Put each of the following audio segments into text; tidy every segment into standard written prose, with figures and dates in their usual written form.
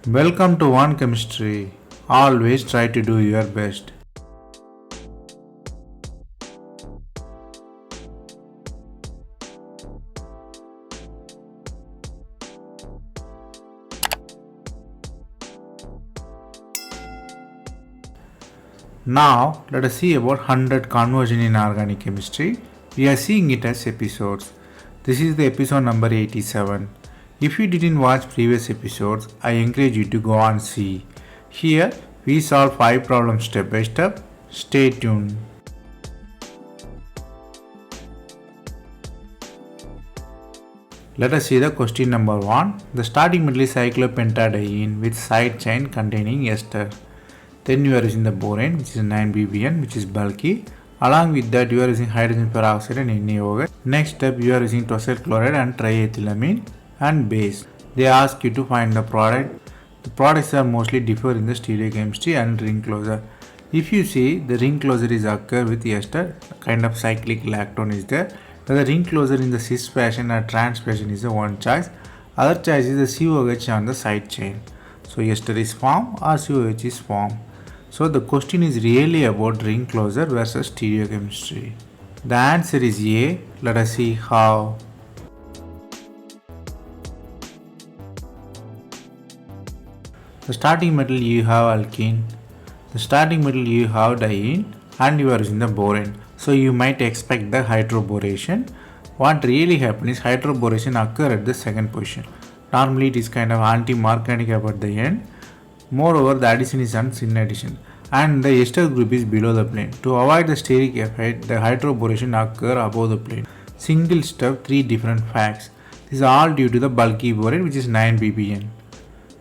Welcome to One Chemistry. Always try to do your best. Now, let us see about 100 conversion in organic chemistry. We are seeing it as episodes. This is the episode number 87. If you didn't watch previous episodes, I encourage you to go and see. Here, we solve 5 problems step by step. Stay tuned. Let us see the question number 1. The starting metal is cyclopentadiene with side chain containing ester. Then you are using the boron, which is 9 ppm, which is bulky. Along with that, you are using hydrogen peroxide and NaOH. Next step, you are using tosyl chloride and triethylamine and base. They ask you to find the product. The products are mostly differ in the stereochemistry and ring closure. If you see, the ring closure is occur with ester, kind of cyclic lactone is there. The ring closure in the cis fashion or trans fashion is the one choice. Other choice is the COH on the side chain. So ester is formed or COH is formed. So the question is really about ring closure versus stereochemistry. The answer is A. Let us see how. The starting metal you have alkene. The starting metal you have diene and you are using the boron. So you might expect the hydroboration. What really happens is hydroboration occur at the second position. Normally it is kind of anti-Marconic at the end. Moreover, the addition is on syn addition and the ester group is below the plane. To avoid the steric effect, the hydroboration occur above the plane. Single step, 3 different facts. This is all due to the bulky boron, which is 9 ppm.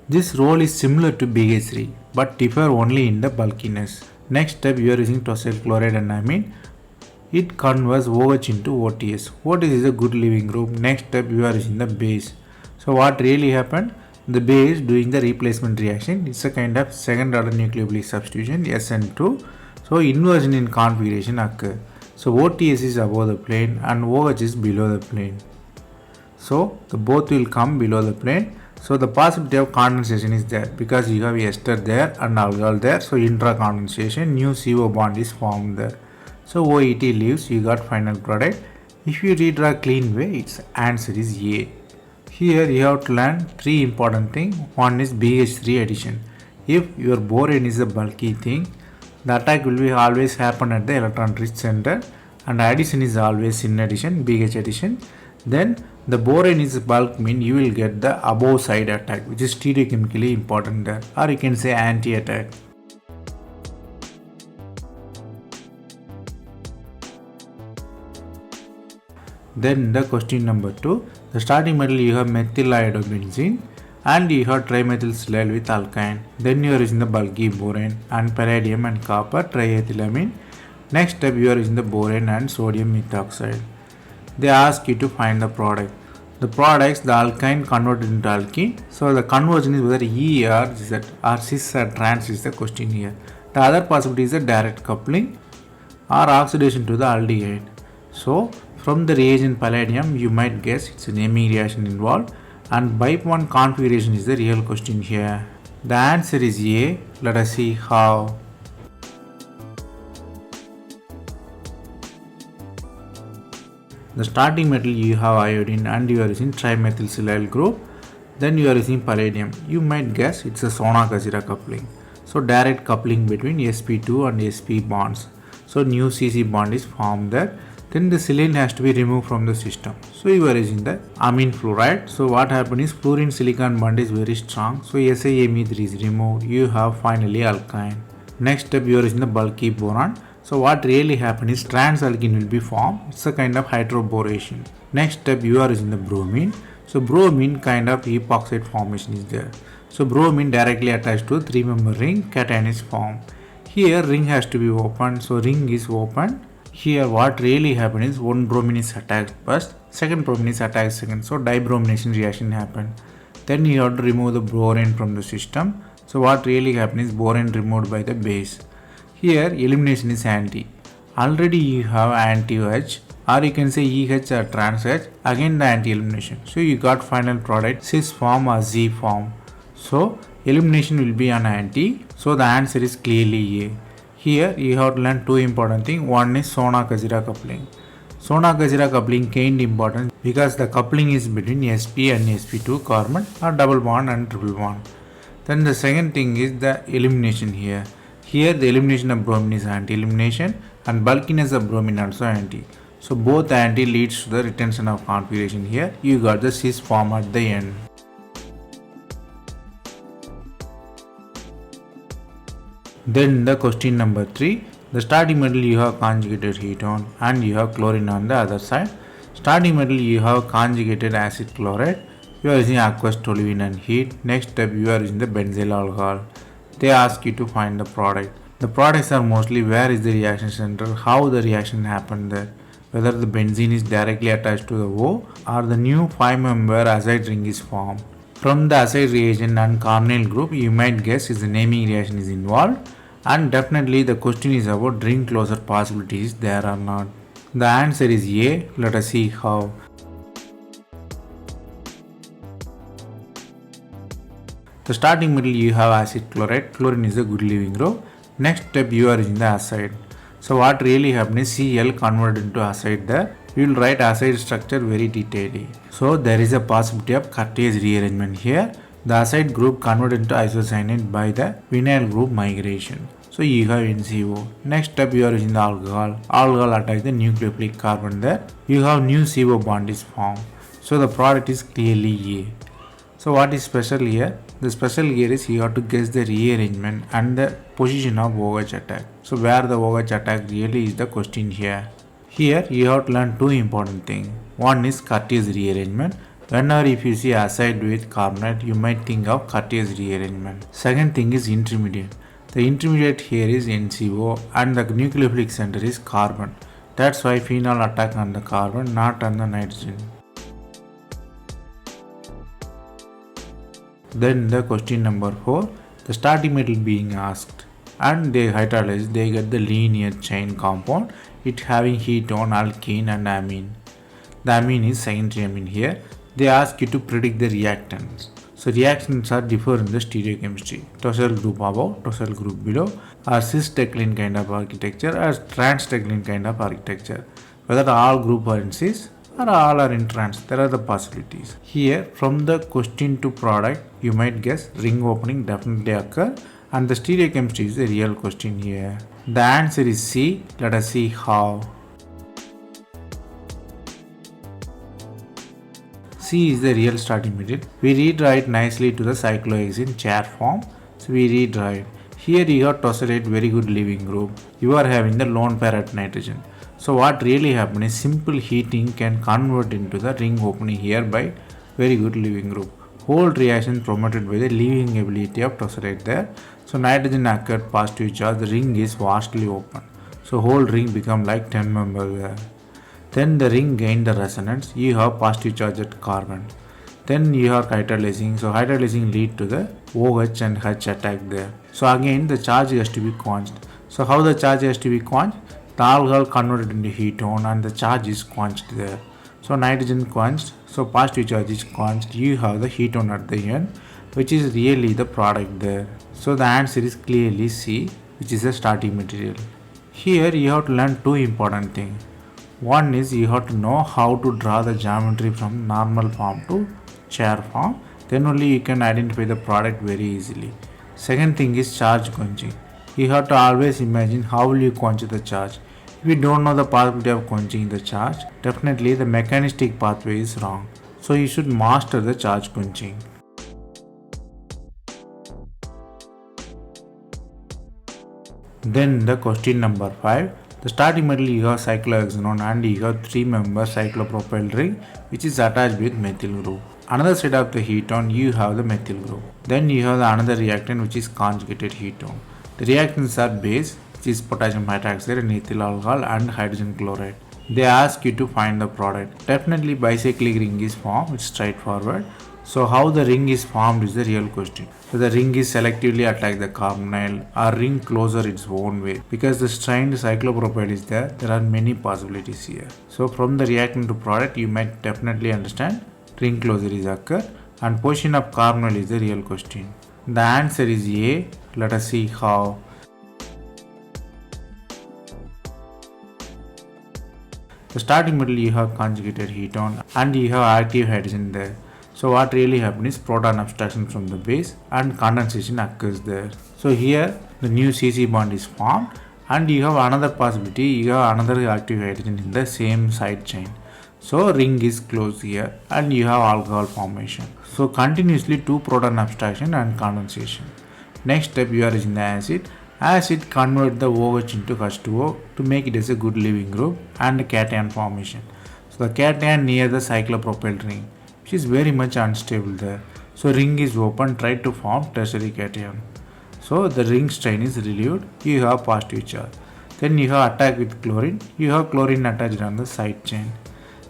This role is similar to BH3 but differ only in the bulkiness. Next step, you are using tosyl chloride and amine. It converts OH into OTS. OTS is a good leaving group. Next step, you are using the base. So what really happened? The base doing the replacement reaction. It's a kind of second order nucleophilic substitution SN2. So inversion in configuration occur. So OTS is above the plane and OH is below the plane. So the both will come below the plane. So the possibility of condensation is there because you have ester there and alcohol there. So intra-condensation, new CO bond is formed there. So OET leaves, you got final product. If you redraw clean way, its answer is A. Here you have to learn 3 important things. One is BH3 addition. If your boron is a bulky thing, the attack will be always happen at the electron rich center and addition is always in addition, BH addition. Then the boron is bulk mean you will get the above side attack, which is stereochemically important there, or you can say anti-attack. Then the question number 2, the starting metal you have methyl iodobenzene and you have trimethylsilyl with alkyne. Then you are using the bulky boron and palladium and copper triethylamine. Next step, you are using the boron and sodium methoxide. They ask you to find the product. The products, the alkyne converted into alkene. So the conversion is whether E or Z or cis or trans is the question here. The other possibility is a direct coupling or oxidation to the aldehyde. So from the reagent palladium, you might guess it's an amine reaction involved and bipone configuration is the real question here. The answer is A. Let us see how. The starting metal you have iodine and you are using trimethylsilyl group. Then you are using palladium. You might guess it's a Sona-Kazira coupling. So direct coupling between sp2 and sp bonds. So new cc bond is formed there. Then the silane has to be removed from the system. So you are using the amine fluoride. So what happens is fluorine silicon bond is very strong. So SiMe3 is removed. You have finally alkyne. Next step, you are using the bulky boron. So what really happens is transalkene will be formed. It's a kind of hydroboration. Next step, you are using the bromine. So bromine kind of epoxide formation is there. So bromine directly attached to a 3-member ring, cation is formed. Here ring has to be opened. So ring is opened. Here what really happens is one bromine is attacked first, second bromine is attacked second. So dibromination reaction happen. Then you have to remove the boron from the system. So what really happens is boron removed by the base. Here elimination is anti. Already you have anti-H or you can say EH or trans H, again the anti-elimination. So you got final product cis form or Z form. So elimination will be an anti. So the answer is clearly A. Here you have to learn two important things. One is Shona-Kazira coupling. Shona-Kazira coupling gained importance because the coupling is between sp and sp2 carbon or double bond and triple bond. Then the second thing is the elimination here. Here the elimination of bromine is anti-elimination and bulkiness of bromine also anti. So both anti leads to the retention of configuration here. You got the cis form at the end. Then the question number 3. The starting metal you have conjugated ketone and you have chlorine on the other side. Starting metal you have conjugated acid chloride. You are using aqueous toluene and heat. Next step you are using the benzyl alcohol. They ask you to find the product. The products are mostly where is the reaction center, how the reaction happened there, whether the benzene is directly attached to the O or the new 5-member azide ring is formed. From the azide reagent and carbonyl group you might guess if the naming reaction is involved, and definitely the question is about ring closure possibilities there or not. The answer is A. Let us see how. The starting metal you have acid chloride, chlorine is a good leaving group. Next step you are in the acid. So what really happened is Cl converted into acid there. We will write acid structure very detailedly. So there is a possibility of Cartesian rearrangement here. The acid group converted into isocyanate by the vinyl group migration. So you have NCO. Next step you are using the alcohol. Alcohol attach the nucleophilic carbon there. You have new CO bond is formed. So the product is clearly A. So what is special here? The special here is you have to guess the rearrangement and the position of OH attack. So where the OH attack really is the question here. Here you have to learn two important things. One is Cartesian rearrangement. Whenever if you see acid with carbonate, you might think of Cartesian rearrangement. Second thing is intermediate. The intermediate here is NCO and the nucleophilic center is carbon. That's why phenol attack on the carbon, not on the nitrogen. Then the question number 4, the starting metal being asked and they hydrolyze, they get the linear chain compound, it having ketone, alkene and amine. The amine is secondary amine here. They ask you to predict the reactants. So reactions are differ in the stereochemistry. Tosyl group above, tosyl group below, or cis-decline kind of architecture or trans-decline kind of architecture. Whether all group are in cis or all are in trans, there are the possibilities. Here from the question to product, you might guess ring opening definitely occur and the stereochemistry is the real question here. The answer is C. Let us see how. C is the real starting material. We rewrite nicely to the cyclohexene chair form. So we rewrite. Here you have tosylate very good leaving group. You are having the lone pair at nitrogen. So what really happens is simple heating can convert into the ring opening here by very good leaving group. Whole reaction promoted by the leaving ability of tosylate there. So nitrogen occurred positive charge, the ring is vastly open. So whole ring become like 10 members there. Then the ring gained the resonance, you have positive charge at carbon. Then you have hydrolyzing, so hydrolyzing lead to the OH and H attack there. So again the charge has to be quenched. So how the charge has to be quenched? The alcohol converted into ketone and the charge is quenched there. So nitrogen quenched, so positive charge is quenched, you have the ketone at the end, which is really the product there. So the answer is clearly C, which is the starting material. Here you have to learn two important things. One is you have to know how to draw the geometry from normal form to chair form, then only you can identify the product very easily. Second thing is charge quenching. You have to always imagine how will you quench the charge. If you don't know the possibility of quenching the charge, definitely the mechanistic pathway is wrong. So you should master the charge quenching. Then the question number 5. The starting metal you have cyclohexanone and you have 3-member cyclopropyl ring which is attached with methyl group. Another side of the ketone you have the methyl group. Then you have the another reactant which is conjugated ketone. The reactants are base which is potassium hydroxide and ethyl alcohol and hydrogen chloride. They ask you to find the product. Definitely bicyclic ring is formed, it's straightforward. So how the ring is formed is the real question. So the ring is selectively attack the carbonyl or ring closer its own way. Because the strained cyclopropyl is there are many possibilities here. So from the reactant to product you might definitely understand ring closure is occur and position of carbonyl is the real question. The answer is A. Let us see how. The starting metal you have conjugated ketone and you have active hydrogen there. So what really happens is proton abstraction from the base and condensation occurs there. So here the new CC bond is formed and you have another possibility, you have another active hydrogen in the same side chain. So ring is closed here and you have alcohol formation. So continuously two proton abstraction and condensation. Next step you are using the acid. Acid convert the OH into H2O to make it as a good leaving group and cation formation. So the cation near the cyclopropyl ring, which is very much unstable there. So ring is open, try to form tertiary cation. So the ring strain is relieved, you have positive charge. Then you have attack with chlorine, you have chlorine attached on the side chain.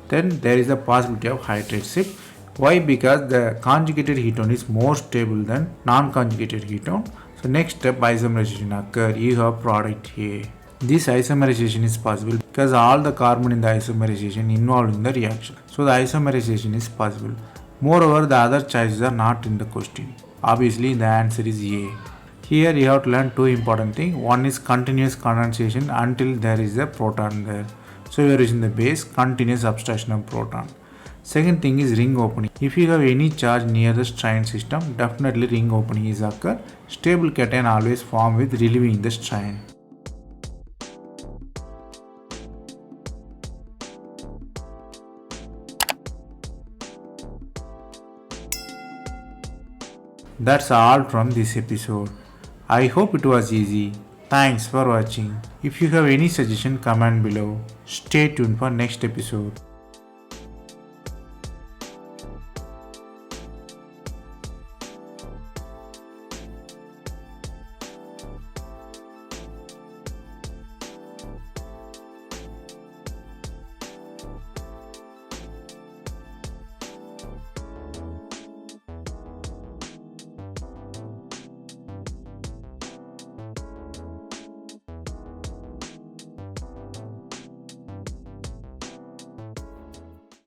Then there is a possibility of hydrate shift. Why? Because the conjugated ketone is more stable than non-conjugated ketone. So next step isomerization occur, you have product A. This isomerization is possible because all the carbon in the isomerization involved in the reaction. So the isomerization is possible. Moreover, the other choices are not in the question. Obviously the answer is A. Here you have to learn two important things. One is continuous condensation until there is a proton there. So you are using the base continuous abstraction of proton. Second thing is ring opening. If you have any charge near the strain system, definitely ring opening is occur. Stable cation always form with relieving the strain. That's all from this episode. I hope it was easy. Thanks for watching. If you have any suggestion, comment below. Stay tuned for next episode.